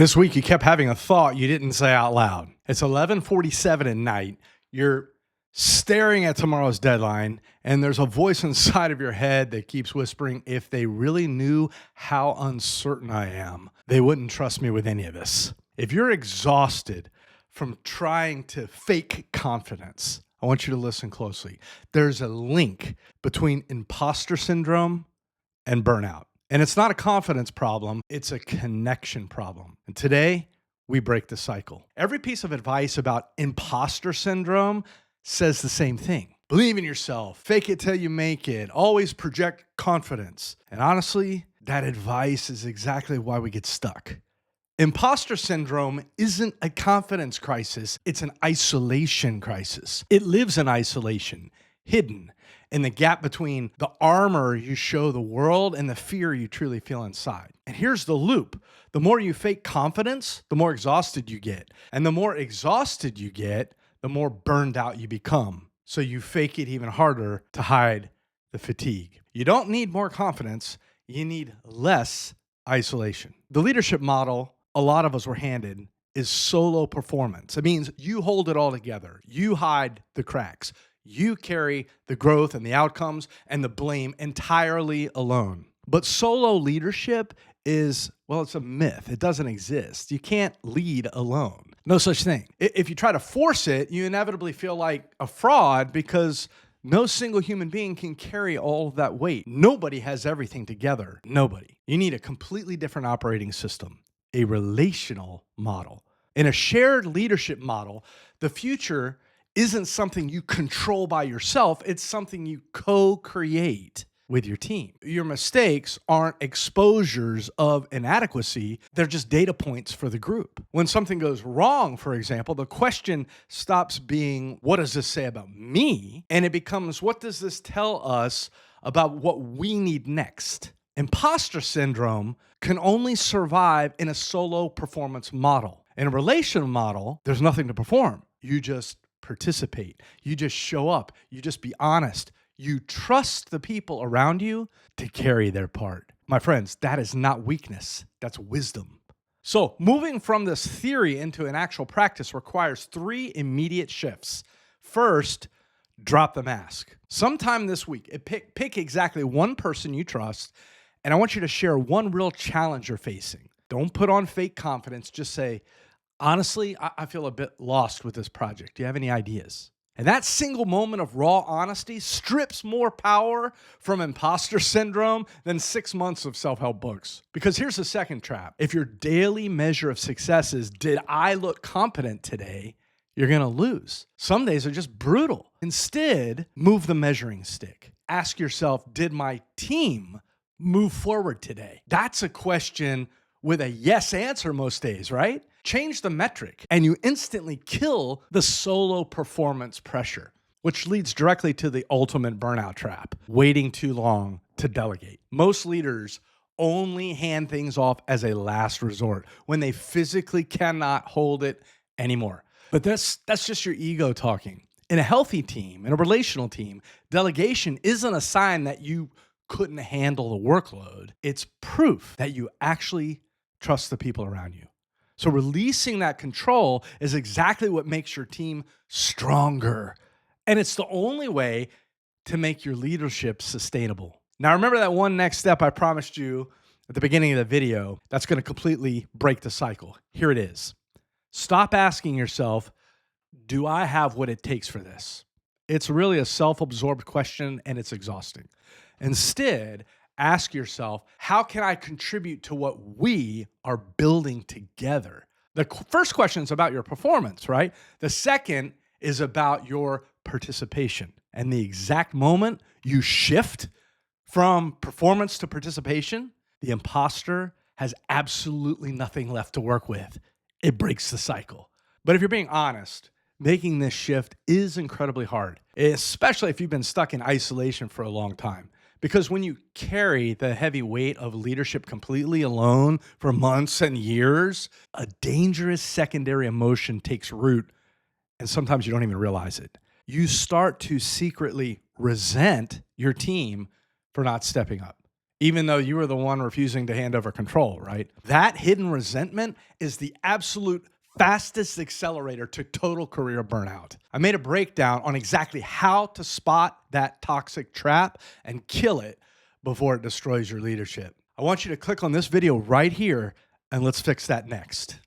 This week, you kept having a thought you didn't say out loud. It's 11:47 at night. You're staring at tomorrow's deadline, and there's a voice inside of your head that keeps whispering, if they really knew how uncertain I am, they wouldn't trust me with any of this. If you're exhausted from trying to fake confidence, I want you to listen closely. There's a link between imposter syndrome and burnout. And it's not a confidence problem, it's a connection problem. And today, we break the cycle. Every piece of advice about imposter syndrome says the same thing. Believe in yourself, fake it till you make it, always project confidence. And honestly, that advice is exactly why we get stuck. Imposter syndrome isn't a confidence crisis, it's an isolation crisis. It lives in isolation, hidden in the gap between the armor you show the world and the fear you truly feel inside. And here's the loop. The more you fake confidence, the more exhausted you get. And the more exhausted you get, the more burned out you become. So you fake it even harder to hide the fatigue. You don't need more confidence, you need less isolation. The leadership model a lot of us were handed is solo performance. It means you hold it all together. You hide the cracks. You carry the growth and the outcomes and the blame entirely alone. But solo leadership is, well, it's a myth. It doesn't exist. You can't lead alone. No such thing. If you try to force it, you inevitably feel like a fraud because no single human being can carry all of that weight. Nobody has everything together. Nobody. You need a completely different operating system, a relational model. In a shared leadership model, the future isn't something you control by yourself. It's something you co-create with your team. Your mistakes aren't exposures of inadequacy. They're just data points for the group. When something goes wrong, for example, the question stops being, what does this say about me? And it becomes, what does this tell us about what we need next? Imposter syndrome can only survive in a solo performance model. In a relational model, there's nothing to perform. You just participate. You just show up. You just be honest. You trust the people around you to carry their part. My friends, that is not weakness. That's wisdom. So moving from this theory into an actual practice requires 3 immediate shifts. First, drop the mask. Sometime this week, pick exactly one person you trust, and I want you to share one real challenge you're facing. Don't put on fake confidence. Just say, honestly, I feel a bit lost with this project. Do you have any ideas? And that single moment of raw honesty strips more power from imposter syndrome than 6 months of self-help books. Because here's the second trap. If your daily measure of success is, did I look competent today? You're going to lose. Some days are just brutal. Instead, move the measuring stick. Ask yourself, did my team move forward today? That's a question with a yes answer most days, right? Change the metric and you instantly kill the solo performance pressure, which leads directly to the ultimate burnout trap, waiting too long to delegate. Most leaders only hand things off as a last resort when they physically cannot hold it anymore. But that's just your ego talking. In a healthy team, in a relational team, delegation isn't a sign that you couldn't handle the workload. It's proof that you actually trust the people around you. So releasing that control is exactly what makes your team stronger. And it's the only way to make your leadership sustainable. Now, remember that one next step I promised you at the beginning of the video that's going to completely break the cycle. Here it is. Stop asking yourself, do I have what it takes for this? It's really a self-absorbed question and it's exhausting. Instead, ask yourself, how can I contribute to what we are building together? The first question is about your performance, right? The second is about your participation. And the exact moment you shift from performance to participation, the imposter has absolutely nothing left to work with. It breaks the cycle. But if you're being honest, making this shift is incredibly hard, especially if you've been stuck in isolation for a long time. Because when you carry the heavy weight of leadership completely alone for months and years, a dangerous secondary emotion takes root, and sometimes you don't even realize it. You start to secretly resent your team for not stepping up. even though you were the one refusing to hand over control, right? That hidden resentment is the absolute fastest accelerator to total career burnout. I made a breakdown on exactly how to spot that toxic trap and kill it before it destroys your leadership. I want you to click on this video right here and let's fix that next.